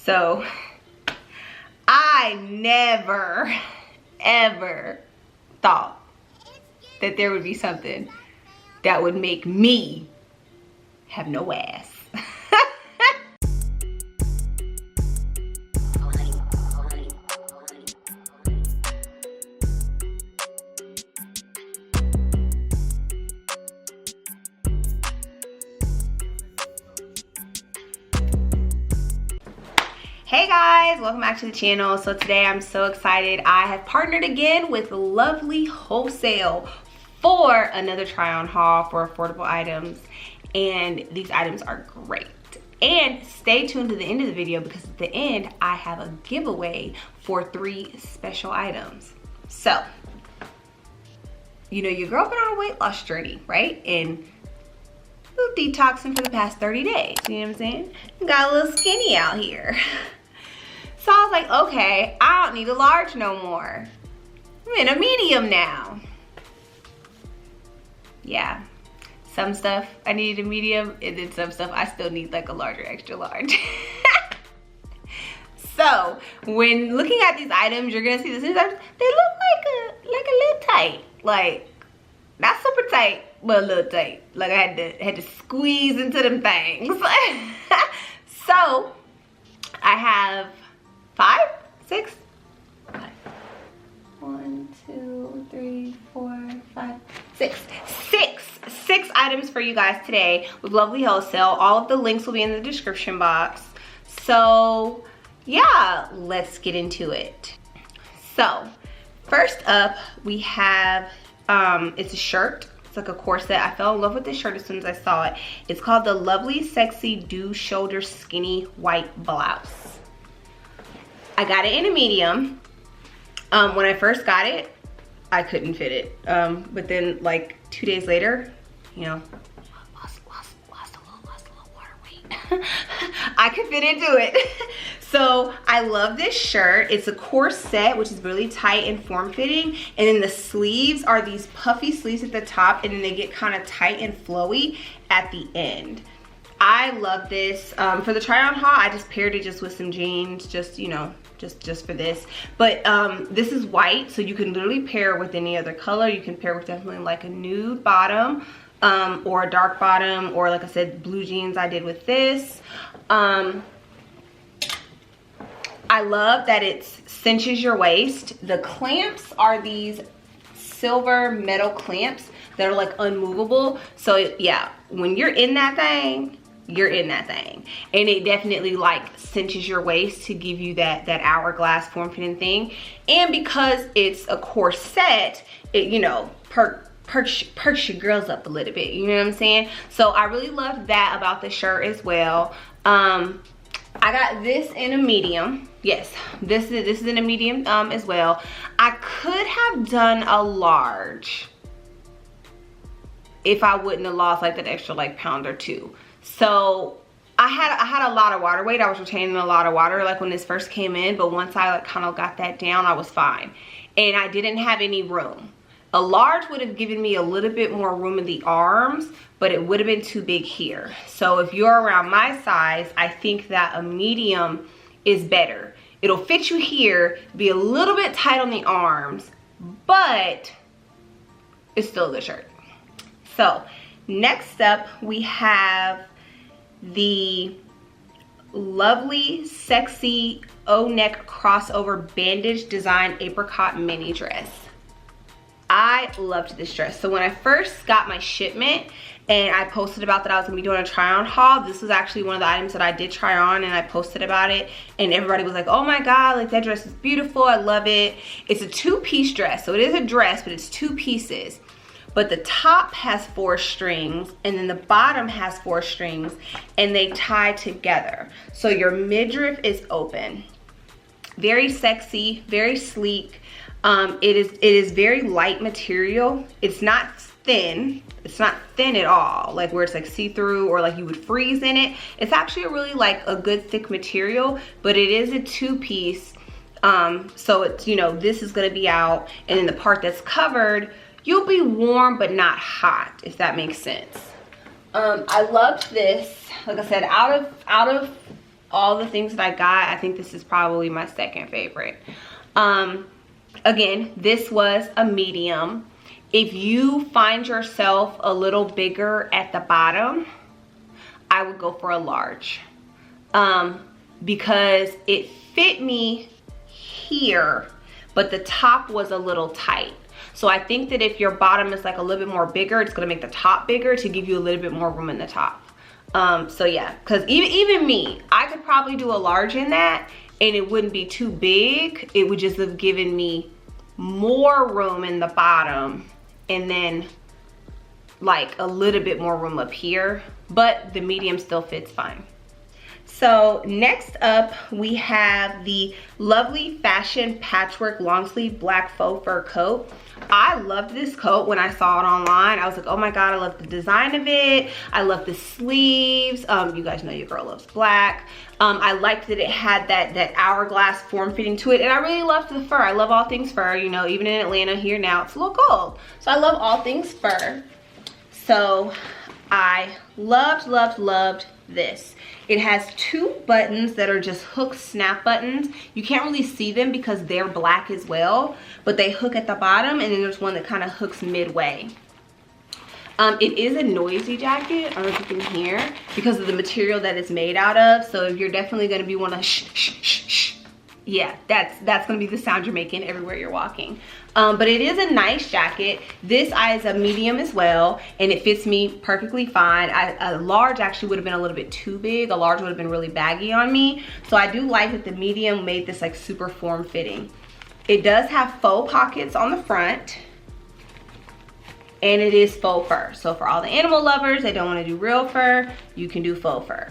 So I never, ever thought that there would be something that would make me have no ass. Hey guys, welcome back to the channel. So today I'm so excited. I have partnered again with Lovelywholesale for another try on haul for affordable items, and these items are great. And stay tuned to the end of the video because at the end I have a giveaway for 3 special items. So, you know your girl been on a weight loss journey, right? And a little detoxing for the past 30 days, you know what I'm saying? Got a little skinny out here. So I was like, okay, I don't need a large no more. I'm in a medium now. Yeah, some stuff I needed a medium, and then some stuff I still need like a larger, extra large. So when looking at these items, you're gonna see this. They look like a little tight, like not super tight, but a little tight. Like I had to squeeze into them things. So I have 5, 6, 1, 2, 3, 4, 5, 6 items for you guys today with Lovelywholesale. All of the links will be in the description box. So yeah, let's get into it. So first up we have it's a shirt. It's like a corset. I fell in love with this shirt as soon as I saw it. It's called the Lovely Sexy Do Shoulder Skinny White Blouse. I got it in a medium. When I first got it, I couldn't fit it. But then like 2 days later, you know, lost a little water weight. I could fit into it. So I love this shirt. It's a corset, which is really tight and form-fitting. And then the sleeves are these puffy sleeves at the top, and then they get kind of tight and flowy at the end. I love this. For the try on haul, I just paired it just with some jeans, just, you know, just for this. But this is white, so you can literally pair with any other color. You can pair with definitely like a nude bottom or a dark bottom, or like I said, blue jeans I did with this. I love that it cinches your waist. The clamps are these silver metal clamps that are like unmovable. So yeah, when you're in that thing, you're in that thing. And it definitely like cinches your waist to give you that hourglass form-fitting thing. And because it's a corset, it, you know, perks your girls up a little bit, you know what I'm saying? So I really love that about the shirt as well. I got this in a medium. Yes, this is in a medium as well. I could have done a large if I wouldn't have lost like that extra like pound or 2. So I had a lot of water weight. I was retaining a lot of water like when this first came in, but once I like kind of got that down, I was fine. And I didn't have any room. A large would have given me a little bit more room in the arms, but it would have been too big here. So if you're around my size, I think that a medium is better. It'll fit you here, be a little bit tight on the arms, but it's still a good shirt. So next up we have the Lovely Sexy O-neck crossover bandage design apricot mini dress. I loved this dress. So when I first got my shipment and I posted about that I was gonna be doing a try on haul, this was actually one of the items that I did try on, and I posted about it and everybody was like, oh my god, like that dress is beautiful, I love it. It's a 2-piece dress, so it is a dress, but it's 2 pieces. But the top has 4 strings and then the bottom has 4 strings, and they tie together. So your midriff is open. Very sexy, very sleek. It is very light material. It's not thin. It's not thin at all, like where it's like see-through or like you would freeze in it. It's actually a really like a good thick material, but it is a 2-piece. So it's, you know, this is gonna be out, and then the part that's covered, you'll be warm but not hot, if that makes sense. I loved this. Like I said, out of all the things that I got, I think this is probably my second favorite. Again, this was a medium. If you find yourself a little bigger at the bottom, I would go for a large, because it fit me here, but the top was a little tight. So I think that if your bottom is like a little bit more bigger, it's gonna make the top bigger to give you a little bit more room in the top. So yeah, because even me, I could probably do a large in that and it wouldn't be too big. It would just have given me more room in the bottom and then like a little bit more room up here, but the medium still fits fine. So next up, we have the Lovely Fashion Patchwork Long Sleeve Black Faux Fur Coat. I loved this coat when I saw it online. I was like, oh my God, I love the design of it. I love the sleeves. You guys know your girl loves black. I liked that it had that hourglass form fitting to it. And I really loved the fur. I love all things fur. You know, even in Atlanta here now, it's a little cold. So I love all things fur. So I loved this. It has two buttons that are just hook snap buttons. You can't really see them because they're black as well, but they hook at the bottom, and then there's one that kind of hooks midway. It is a noisy jacket, I don't know if you can hear, because of the material that it's made out of. So you're definitely gonna be wanting to shh, shh, shh, shh. Yeah, that's gonna be the sound you're making everywhere you're walking. But it is a nice jacket. This is a medium as well, and it fits me perfectly fine. A large actually would have been a little bit too big. A large would have been really baggy on me. So I do like that the medium made this like super form fitting. It does have faux pockets on the front, and it is faux fur. So for all the animal lovers that don't want to do real fur, you can do faux fur.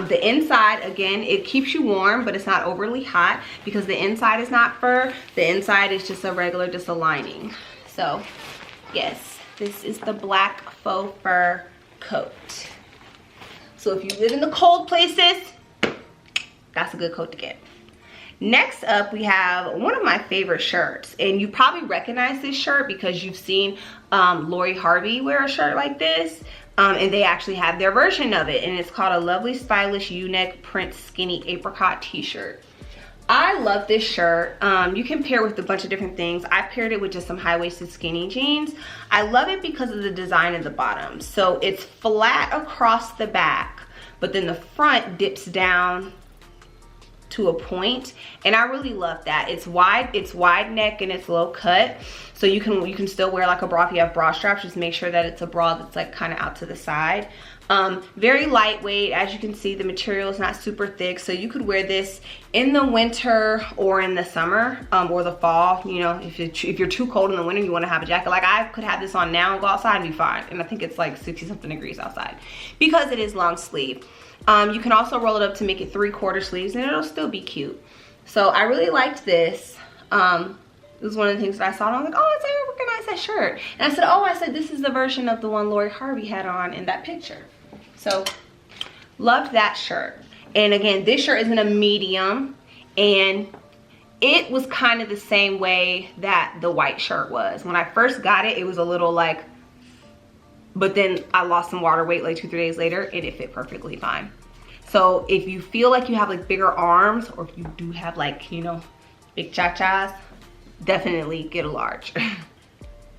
The inside, again, it keeps you warm, but it's not overly hot because the inside is not fur. The inside is just a regular, just a lining. So yes, this is the black faux fur coat. So if you live in the cold places, that's a good coat to get. Next up, we have one of my favorite shirts, and you probably recognize this shirt because you've seen Lori Harvey wear a shirt like this. And they actually have their version of it, and it's called a Lovely Stylish U-Neck Print Skinny Apricot t-shirt. I love this shirt. You can pair it with a bunch of different things. I paired it with just some high-waisted skinny jeans. I love it because of the design at the bottom. So it's flat across the back, but then the front dips down to a point, and I really love that. It's wide neck and it's low cut, so you can still wear like a bra if you have bra straps. Just make sure that it's a bra that's like kind of out to the side. Very lightweight. As you can see, the material is not super thick, so you could wear this in the winter or in the summer, or the fall. You know, if you're too cold in the winter, you want to have a jacket. Like I could have this on now and go outside and be fine, and I think it's like 60 something degrees outside because it is long sleeve. You can also roll it up to make it 3/4 sleeves, and it'll still be cute. So I really liked this. It was one of the things that I saw, and I was like, oh, I recognize that shirt. And I said, oh, this is the version of the one Lori Harvey had on in that picture. So loved that shirt. And again, this shirt is in a medium, and it was kind of the same way that the white shirt was. When I first got it, it was a little like, but then I lost some water weight like 2-3 days later, and it fit perfectly fine. So if you feel like you have like bigger arms, or if you do have like, you know, big cha-chas, definitely get a large.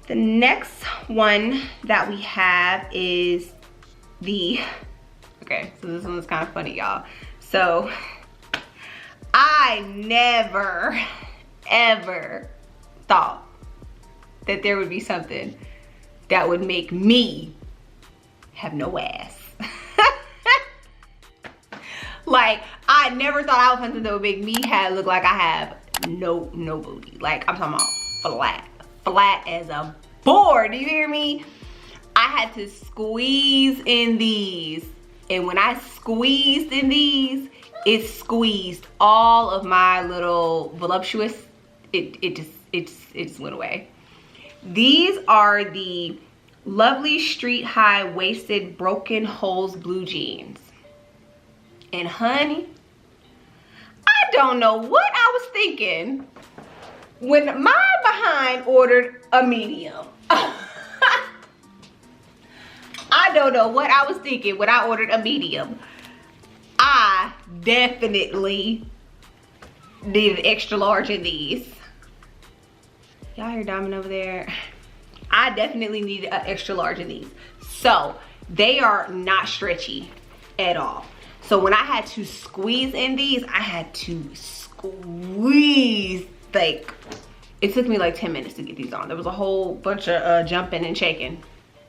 The next one that we have is okay, so this one is kind of funny, y'all. So I never, ever thought that there would be something that would make me have no ass. Like, I never thought I would find something that would make me look like I have no booty. Like, I'm talking about flat as a board. Do you hear me? I had to squeeze in these, and when I squeezed in these, it squeezed all of my little voluptuous. It just went away. These are the Lovely Street High Waisted Broken Holes Blue Jeans. And honey, I don't know what I was thinking when my behind ordered a medium. I don't know what I was thinking when I ordered a medium. I definitely need an extra large in these. Y'all hear Diamond over there? I definitely need an extra large in these. So they are not stretchy at all. So when I had to squeeze in these, I had to squeeze, like, it took me like 10 minutes to get these on. There was a whole bunch of jumping and shaking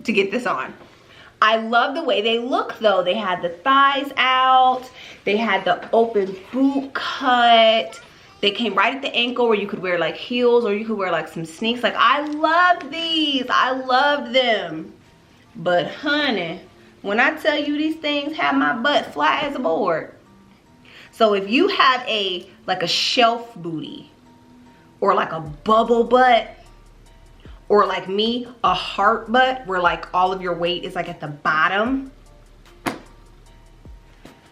to get this on. I love the way they look though. They had the thighs out. They had the open boot cut. They came right at the ankle where you could wear like heels or you could wear like some sneaks. Like, I loved these. I loved them. But honey, when I tell you these things have my butt flat as a board. So if you have a like a shelf booty or like a bubble butt, or like me, a heart butt where like all of your weight is like at the bottom,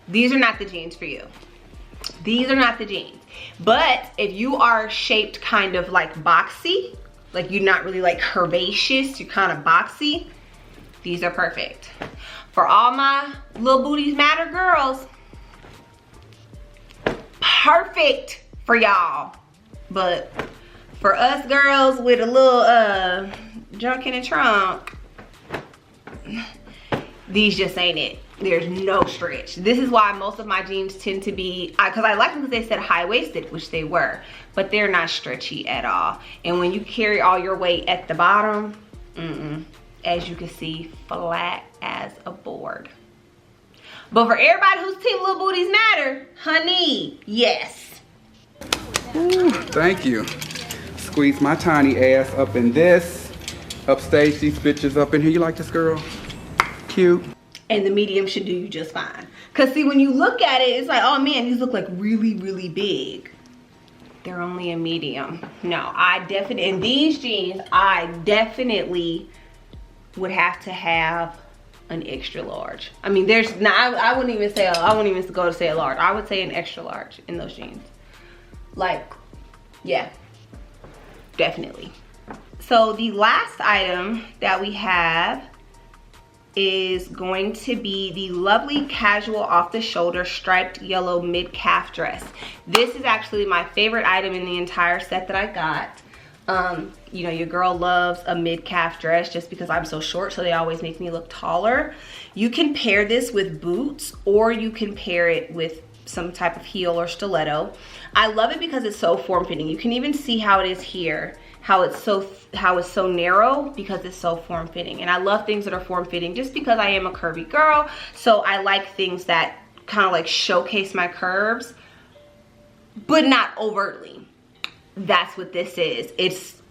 these are not the jeans for you. These are not the jeans. But if you are shaped kind of like boxy, like you're not really like curvaceous, you're kind of boxy, these are perfect. For all my little booties matter girls, perfect for y'all. But for us girls with a little junk in the trunk, these just ain't it. There's no stretch. This is why most of my jeans tend to be, because I like them because they said high-waisted, which they were, but they're not stretchy at all. And when you carry all your weight at the bottom, as you can see, flat as a board. But for everybody whose team little booties matter, honey, yes. Ooh, thank you. Squeeze my tiny ass up in this. Upstage these bitches up in here. You like this, girl? Cute. And the medium should do you just fine. Cause see, when you look at it, it's like, oh man, these look like really, really big. They're only a medium. No, I definitely, in these jeans, I definitely would have to have an extra large. I mean, there's not, I wouldn't even say, I wouldn't even go to say a large. I would say an extra large in those jeans. Like, yeah, definitely. So the last item that we have is going to be the lovely casual off the shoulder striped yellow mid-calf dress. This is actually my favorite item in the entire set that I got. You know, your girl loves a mid-calf dress just because I'm so short, so they always make me look taller. You can pair this with boots or you can pair it with some type of heel or stiletto. I love it because it's so form-fitting. You can even see how it is here, how it's so narrow because it's so form-fitting. And I love things that are form-fitting just because I am a curvy girl. So I like things that kind of like showcase my curves, but not overtly. That's what this is.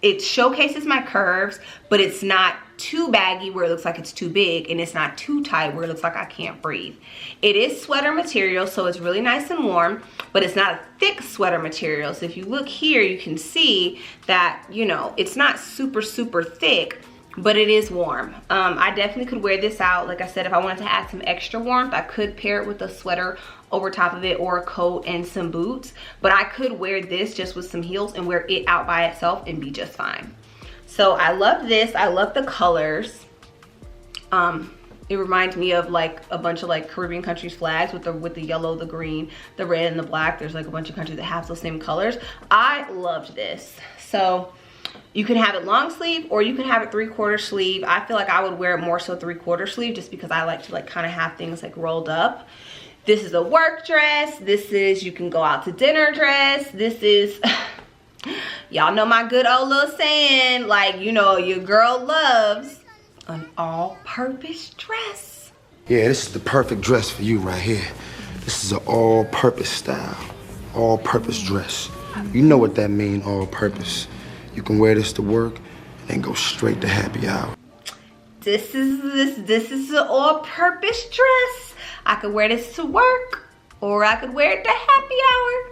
It showcases my curves, but it's not too baggy where it looks like it's too big, and it's not too tight where it looks like I can't breathe. It is sweater material, so it's really nice and warm, but it's not a thick sweater material. So if you look here, you can see that, you know, it's not super, super thick, but it is warm. I definitely could wear this out. Like I said, if I wanted to add some extra warmth, I could pair it with a sweater over top of it or a coat and some boots, but I could wear this just with some heels and wear it out by itself and be just fine. So I love this. I love the colors. It reminds me of like a bunch of like Caribbean countries flags with the yellow, the green, the red, and the black. There's like a bunch of countries that have those same colors. I loved this. So you can have it long sleeve or you can have it 3/4 sleeve. I feel like I would wear it more so 3/4 sleeve just because I like to like kind of have things like rolled up. This is a work dress. This is, you can go out to dinner dress. This is, y'all know my good old little saying, like, you know, your girl loves an all-purpose dress. Yeah, this is the perfect dress for you right here. This is an all-purpose style, all-purpose dress. You know what that means, all-purpose. You can wear this to work and go straight to happy hour. This is an all-purpose dress. I could wear this to work or I could wear it to happy hour.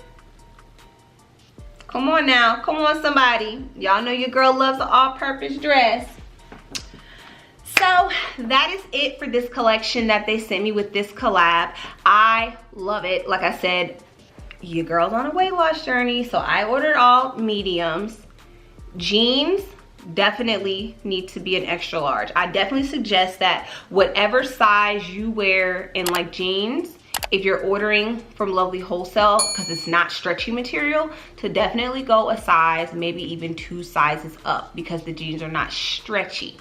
Come on now, come on somebody. Y'all know your girl loves an all-purpose dress. So that is it for this collection that they sent me with this collab. I love it. Like I said, your girl's on a weight loss journey, so I ordered all mediums. Jeans definitely need to be an extra large. I definitely suggest that whatever size you wear in like jeans, if you're ordering from Lovely Wholesale, because it's not stretchy material, to definitely go a size, maybe even 2 sizes up, because the jeans are not stretchy.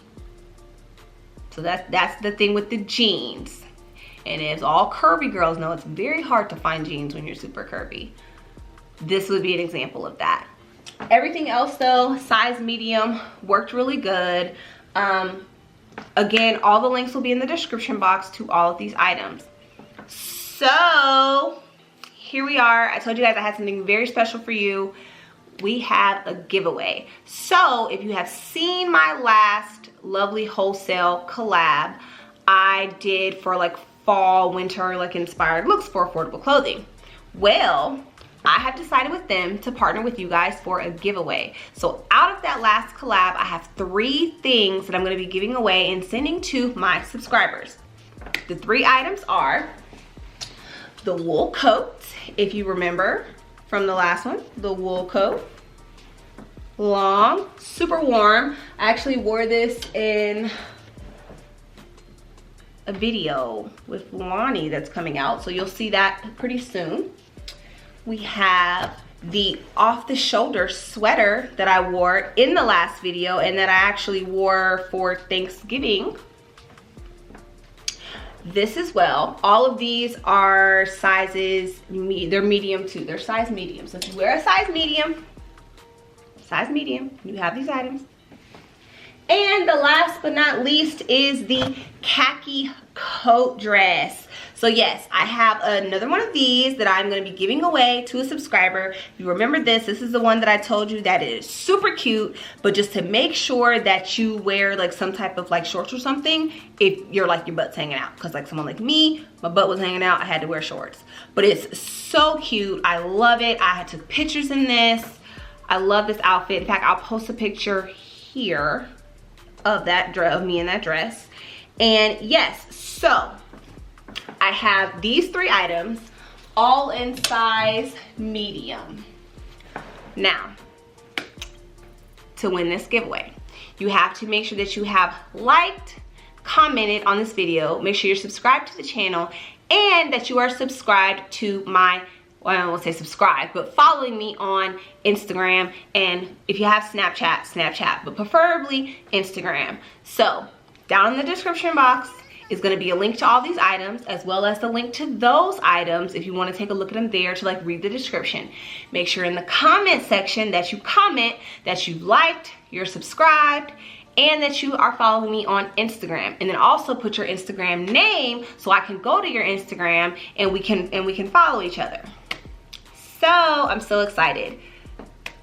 So that's the thing with the jeans. And as all curvy girls know, it's very hard to find jeans when you're super curvy. This would be an example of that. Everything else though, size medium, worked really good. Again, all the links will be in the description box to all of these items. So here we are. I told you guys I had something very special for you. We have a giveaway. So if you have seen my last Lovely Wholesale collab, I did for like fall, winter, like inspired looks for affordable clothing. Well, I have decided with them to partner with you guys for a giveaway. So out of that last collab, I have 3 things that I'm going to be giving away and sending to my subscribers. The 3 items are the wool coat, if you remember from the last one, the wool coat. Long, super warm. I actually wore this in a video with Lonnie that's coming out, so you'll see that pretty soon. We have the off-the-shoulder sweater that I wore in the last video and that I actually wore for Thanksgiving. This as well. All of these are sizes, they're medium too. They're size medium. So if you wear a size medium, you have these items. And the last but not least is the khaki coat dress. So yes, I have another one of these that I'm going to be giving away to a subscriber. If you remember this is the one that I told you that it is super cute, but just to make sure that you wear like some type of like shorts or something if you're like your butt's hanging out. Because like someone like me, my butt was hanging out, I had to wear shorts. But it's so cute. I love it. I took pictures in this. I love this outfit. In fact, I'll post a picture here of that of me in that dress. And yes, so I have these 3 items all in size medium. Now, to win this giveaway, you have to make sure that you have liked, commented on this video, make sure you're subscribed to the channel, and that you are subscribed to my, well, I won't say subscribe, but following me on Instagram, and if you have Snapchat, but preferably Instagram. So down in the description box is going to be a link to all these items, as well as the link to those items if you want to take a look at them there to like read the description. Make sure in the comment section that you comment that you liked, you're subscribed, and that you are following me on Instagram. And then also put your Instagram name so I can go to your Instagram and we can follow each other. So I'm so excited.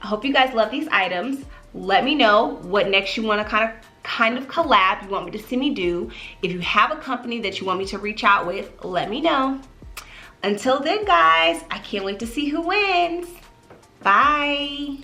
I hope you guys love these items. Let me know what next you want to kind of collab you want me to see me do. If you have a company that you want me to reach out with, let me know. Until then guys, I can't wait to see who wins. Bye.